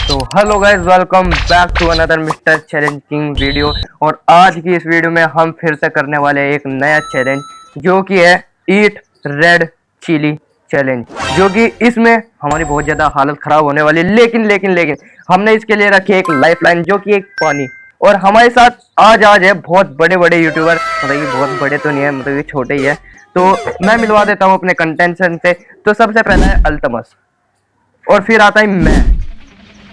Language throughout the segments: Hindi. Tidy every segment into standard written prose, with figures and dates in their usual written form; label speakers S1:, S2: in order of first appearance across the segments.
S1: तो hello guys, welcome back to another mister challenging video. और आज की इस वीडियो में हम फिर से करने वाले हैं एक नया चैलेंज, जो कि है ईट रेड चिली चैलेंज। जो कि इसमें हमारी बहुत ज़्यादा हालत ख़राब होने वाली है, लेकिन हमने इसके लिए रखी है एक लाइफलाइन, जो कि एक पानी। और हमारे साथ आज है बहुत बड़े बड़े यूट्यूबर, मतलब कि बहुत बड़े तो नहीं है, मतलब कि छोटे ही है। तो मैं मिलवा देता हूँ अपने कंटेंशन से। तो सबसे पहला है अल्तमस, और फिर आता है मैं,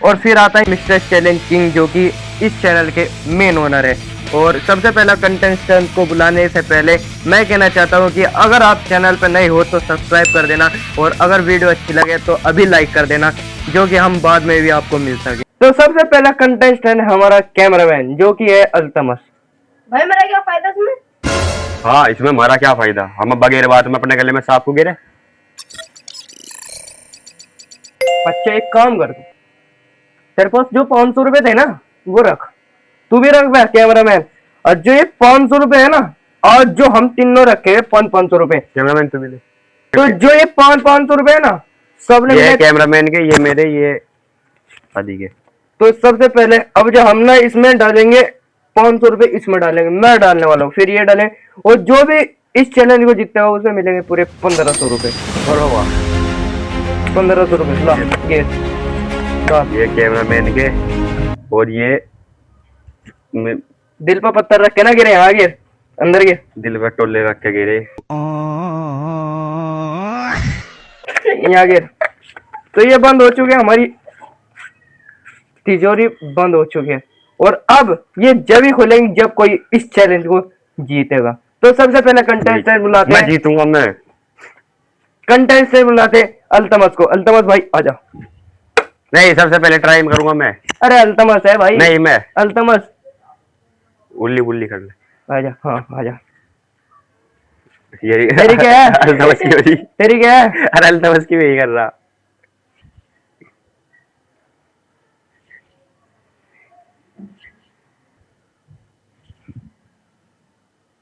S1: और फिर आता है मिस्टर चैलेंज किंग, जो कि इस चैनल के मेन ओनर है। और सबसे पहला कंटेस्टेंट को बुलाने से पहले मैं कहना चाहता हूँ कि अगर आप चैनल पर नए हो तो सब्सक्राइब कर देना, और अगर वीडियो अच्छी लगे तो अभी लाइक कर देना, जो कि हम बाद में भी आपको मिल सके। तो सबसे पहला कंटेस्टेंट हमारा कैमरामैन, जो कि है अल्तमस।
S2: भाई मेरा क्या फायदा इसमें?
S3: हाँ, इसमें हमारा क्या फायदा? हम बगैर बात में अपने गले में सांप को गिरे।
S1: बच्चे एक काम कर, तेरे पास जो 500 रुपए थे ना वो रख, तू भी रख भाई कैमरामैन। और जो ये 500 रुपए है ना, और जो हम तीनों रखे 500 रुपए,
S3: कैमरामैन तो मिले।
S1: तो जो ये 500 रुपए है ना, सबने
S3: ये कैमरामैन के, ये मेरे, ये आदि के।
S1: तो सबसे पहले अब जो हम ना इसमें डालेंगे 500 रुपए, इसमें डालेंगे, मैं डालने वाला हूँ, फिर ये डालें, और जो भी इस चैलेंज को जीतता है उसे मिलेंगे पूरे 1500 रुपए।
S3: और वाह,
S1: 1500 रुपए ला ये डाल।
S3: ये कैमरामैन के, और ये
S1: दिल पर पत्थर रख के ना गिरे, यहाँ गिर, अंदर गिर,
S3: दिल पर टोले रख के गिरे।
S1: यहाँ गिर। तो ये बंद हो चुके हैं, हमारी तिजोरी बंद हो चुकी है। और अब ये जब ही खुलेंगे जब कोई इस चैलेंज को जीतेगा। तो सबसे पहले कंटेस्टेंट बुलाते
S3: मैं
S1: हैं,
S3: जीतूंगा। मैं
S1: कंटेस्टेंट बुलाते हैं अल्तमस को। अल्तमस भाई आजा।
S3: नहीं, सबसे पहले ट्राई करूंगा मैं।
S1: अरे अल्तमस है भाई।
S3: नहीं, मैं
S1: अल्तमस
S3: उल्ली बुल्ली कर ले।
S1: आजा, हाँ आजा।
S3: ये
S1: तेरी क्या है?
S3: अल्तमस की वही।
S1: तेरी क्या है?
S3: अरे अल्तमस की वही कर रहा।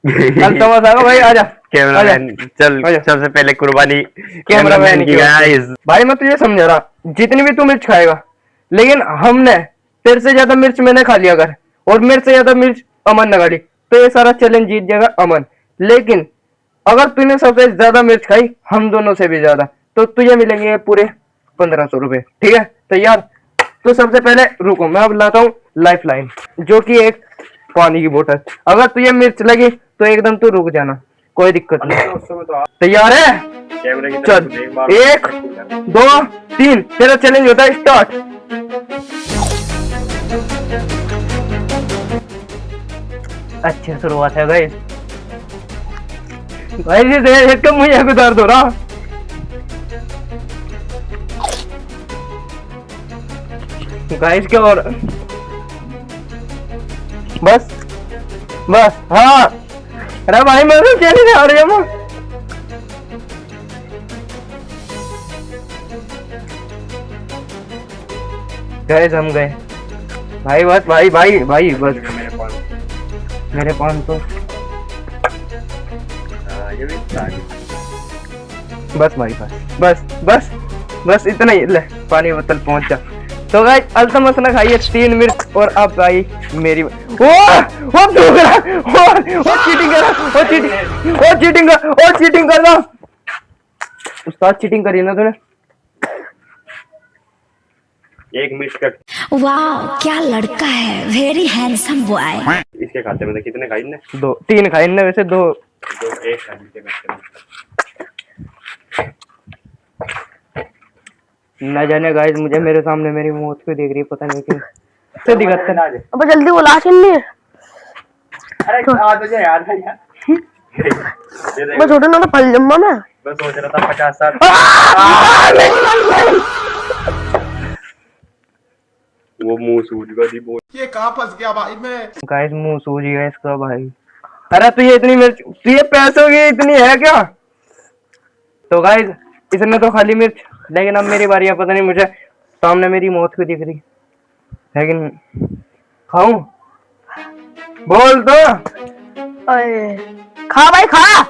S1: अल्तमस आगा भाई, आजा।
S3: कैमरामैन चल,
S1: आजा।
S3: सबसे पहले कुर्बानी
S1: कैमरामैन
S3: की गाइस।
S1: भाई मैं तुझे समझा रहा, जितनी भी तू मिर्च खाएगा, लेकिन हमने तेरे से ज्यादा मिर्च मैंने खा लिया अगर, और मेरे से ज्यादा मिर्च अमन ने खा ली, तो ये सारा चैलेंज जीत जाएगा अमन। लेकिन अगर तूने सबसे ज्यादा मिर्च खाई हम दोनों से भी ज्यादा, तो तुझे मिलेंगे पूरे 1500 रुपए। ठीक है, तैयार? तो सबसे पहले रुको, मैं अब लाता हूँ लाइफ लाइन, जो कि एक पानी की बोतल। अगर तुझे मिर्च लगी तो एकदम तू रुक जाना, कोई दिक्कत नहीं। तैयार है? चल, 1 2 3, तेरा चैलेंज होता है स्टार्ट। अच्छी शुरुआत है गाइस। भाई ये कम मुझे भी दर्द हो रहा। गाइस क्या और बस बस, हाँ। अरे भाई मैं तो चैलेंज आ रही हूँ। गाइस हम गए भाई, बस भाई भाई भाई बस, मेरे 500 बस भाई, बस बस बस बस इतना ही। ले पानी बोतल पहुंचा। तो गाइस अल्तमस ने खाई है 3 मिर्च, और अब भाई मेरी वो दूसरा, वो चीटिंग कर रहा, वो चीटिंग कर रहा। उस्ताद चीटिंग करी ना तूने।
S3: एक मिर्च कट।
S4: वाह क्या लड़का है, वेरी हैंडसम बॉय।
S3: इसके खाते में कितने खाई ने?
S1: 2 3 खाई ने वैसे, 2
S3: एक खाई।
S1: न जाने गाइस, मुझे मेरे सामने मेरी मौत क्यों देख रही है, पता नहीं क्यों। तो दिक्कत है।
S2: अबे जल्दी बोला सुननी।
S3: अरे आ तो जा यार यार।
S2: मैं छोटे ना तो फल जम्मा मैं।
S3: मैं सोच रहा था 50-60। वो मुंह सूज गई बोल।
S5: ये कहाँ फंस गया भाई मैं।
S1: गाइस मुंह सूज गया इसका भाई। अरे तो ये इतनी मिर्च, तो ये पैसों की इतनी है क्या? तो गाइस इसने तो खाली मिर्च, लेकिन अब मेरी बारी है। पता नहीं मुझे सामने मेरी मौत क्यों दिख रही, लेकिन खाऊं? बोल तो।
S2: अरे खा भाई खा।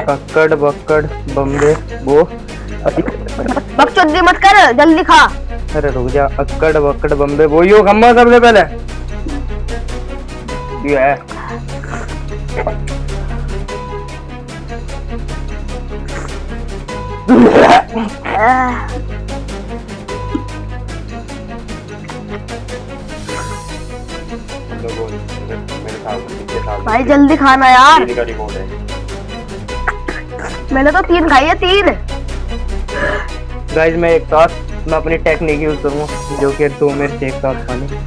S1: कक्कड़ बक्कड़ बम्बे वो
S2: बकचोदी मत कर, जल्दी खा।
S1: अरे रुक जा, अक्कड़ बक्कड़ बम्बे वो यो खम्मा सबसे पहले ये है।
S2: भाई जल्दी खाना यार,
S3: तीन का रिकॉर्ड है।
S2: मैंने तो 3 खाई है, 3।
S1: गाइस मैं एक साथ मैं अपनी टेक्निक यूज करूंगा जो कि 2 मिर्च एक साथ खाने।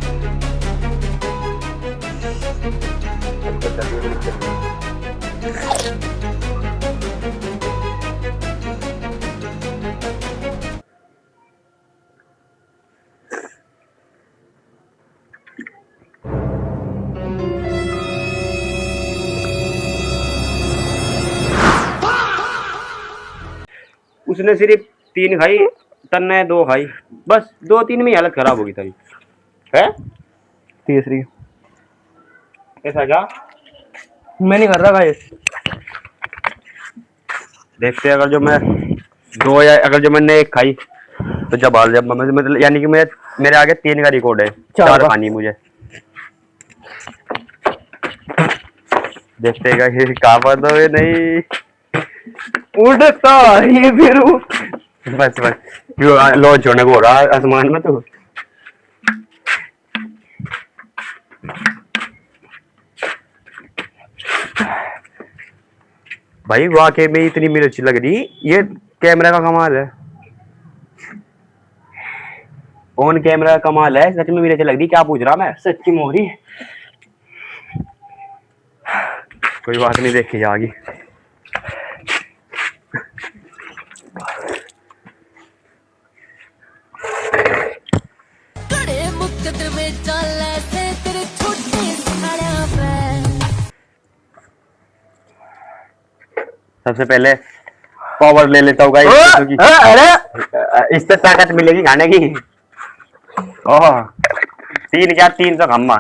S3: उसने सिर्फ 3 खाई, तन्ने 2 खाई, बस 2-3 में ही हालत खराब होगी तेरी है।
S1: तीसरी
S3: ऐसा क्या?
S1: मैं नहीं कर रहा गाइस।
S3: देखते हैं, अगर जो मैं 2 या अगर जो मैंने 1 खाई तो जब हाल जब मतलब यानी कि मैं मेरे आगे 3 का रिकॉर्ड है, 4 खानी मुझे। देखते हैं कि कहाँ पर तो नहीं
S1: उड़ता ये फिर
S3: बस लॉन्च होने को हो रहा है आसमान में। तो भाई वाकई में इतनी मिर्च लग रही, ये कैमरा का कमाल है, ऑन कैमरा का कमाल है। सच में मिर्च लग रही, क्या पूछ रहा मैं,
S1: सच्ची मोहरी।
S3: कोई बात नहीं, देखी जाएगी। सबसे पहले पावर ले लेता हूँ गाइस,
S1: अरे
S3: इससे ताकत मिलेगी खाने की। ओह 3 क्या 300 खम्मा,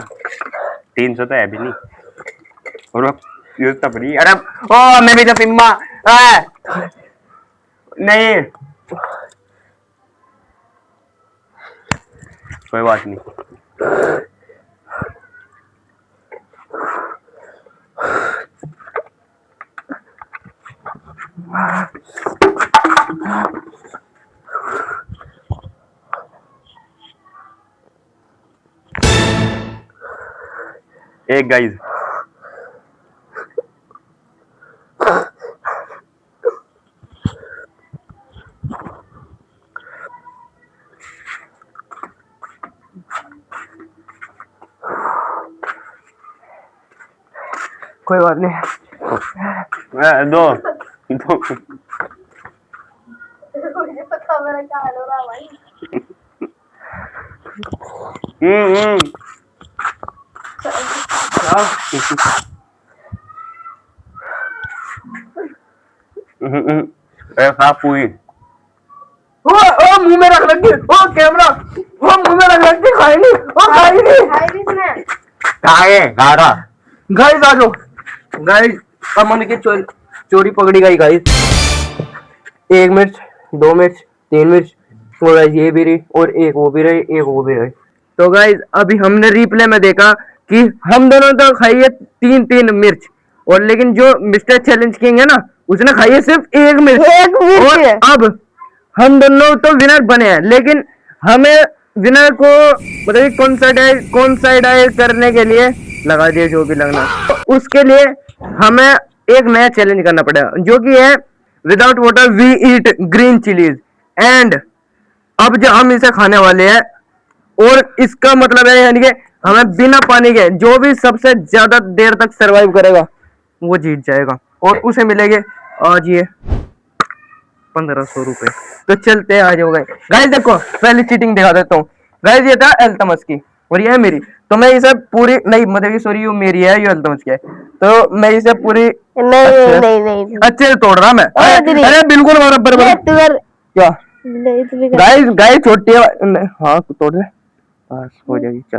S3: 300 तो है भी नहीं। और ये तपरी, अरे ओ मैं भी तो पिम्मा नहीं, कोई बात नहीं। एक गाइस
S1: कोई बात नहीं।
S3: दो दो
S2: मुझे पता मेरा क्या हाल हो रहा है भाई।
S3: साफ हुई।
S1: ओ मुंह में रख लग ओ कैमरा, ओ मुंह में रख लग खाई नहीं, ओ खाई नहीं।
S2: खाई भी इसने।
S3: खाए खारा
S1: गाइस आ जाओ गाइस, अमन की चोरी पकड़ी गई गाइस। 1 मिर्च 2 मिर्च 3 मिर्च और ये भी रही और एक वो भी रही, एक वो भी रही। तो गाइस अभी हमने रिप्ले में देखा कि हम दोनों तो खाई है 3-3 मिर्च, और लेकिन जो मिस्टर चैलेंज किंग है ना उसने खाई है सिर्फ 1 मिर्च। और अब हम दोनों तो विनर बने हैं, लेकिन हमें विनर को मतलब कौन सा डाइट करने के लिए लगा दिया जो भी लगना, तो उसके लिए हमें एक नया चैलेंज करना पड़ेगा जो कि है without water we eat green chillies. And अब जो हम इसे खाने वाले हैं, और इसका मतलब है यानी कि हमें बिना पानी के जो भी सबसे ज्यादा देर तक सरवाइव करेगा वो जीत जाएगा, और उसे मिलेंगे आज ये 1500 रुपए। तो चलते हैं, आ जाओ गाइस। देखो पहले चीटिंग दिखा देता हूँ गाइस। ये था एल्तमस की और ये है मेरी, तो मैं इसे पूरी नहीं मतलब सॉरी ये मेरी है, ये एल्तमस की है, तो मैं इसे पूरी
S2: नहीं
S1: अच्छे से तोड़ रहा मैं। अरे बिल्कुल बराबर क्या गाइस छोटी है। हाँ तोड़ दे बस हो जाएगी। चल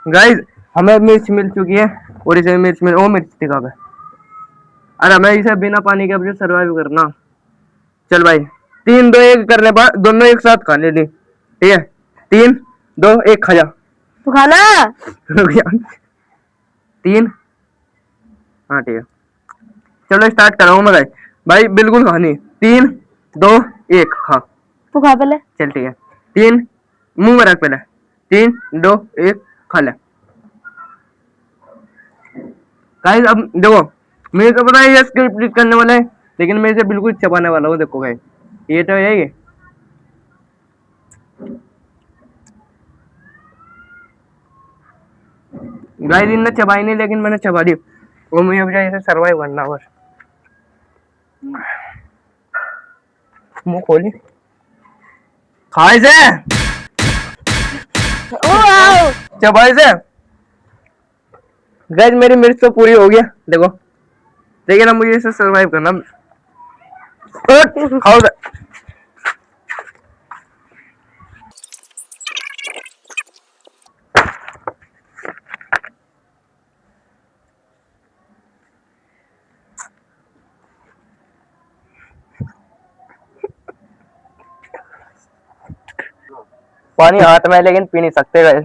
S1: गाइस हमें मिर्च मिल चुकी है और इसे मिर्च मिल, वो मिर्च दिखा है। अरे मैं इसे बिना पानी के अब सर्वाइव करना, चल भाई 3 2 1 करने पर दोनों एक साथ खा लेनी, ठीक है? 3 2 1 खा जा।
S2: तू खाना।
S1: रुक जा। 3 हाँ ठीक है, चलो स्टार्ट कराऊँ मैं भाई। भाई बिल्कुल खानी। 3 2 1 खा।
S2: तू खा पहले।
S1: चल ठीक है, 3 मुंह में रख पहले। 3 2 1 खा ले। गाइस अब देखो, मुझे तो पता है ये स्क्रिप्ट करने वाला है, लेकिन मैं इसे बिल्कुल चबाने वाला हूँ। देखो भाई ये तो है ये। गाइस इनने चबाई नहीं, लेकिन मैंने चबा दी। वो मुझे अब इसे सरवाइव करना बस। मुंह खोली, खा इसे, चबा इसे। गाइस मेरी मिर्च तो पूरी हो गया देखो, लेकिन अब मुझे इसे सरवाइव करना। खाओ दे। पानी हाथ में है, लेकिन पी नहीं सकते गाइस।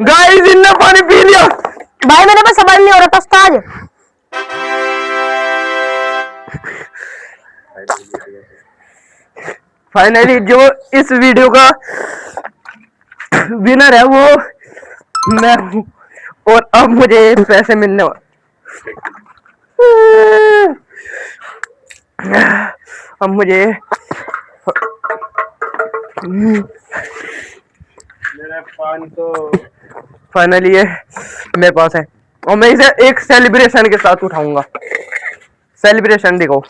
S1: गाइस इनने पानी पी लिया।
S2: भाई मेरे पास समझ नहीं हो रहा था उस्ताद।
S1: फाइनली जो इस वीडियो का विनर है वो मैं हूँ, और अब मुझे पैसे मिलने वाले। अब मुझे
S3: मेरा 500
S1: फाइनली ये मेरे पास है, और मैं इसे एक सेलिब्रेशन के साथ उठाऊंगा। सेलिब्रेशन देखो।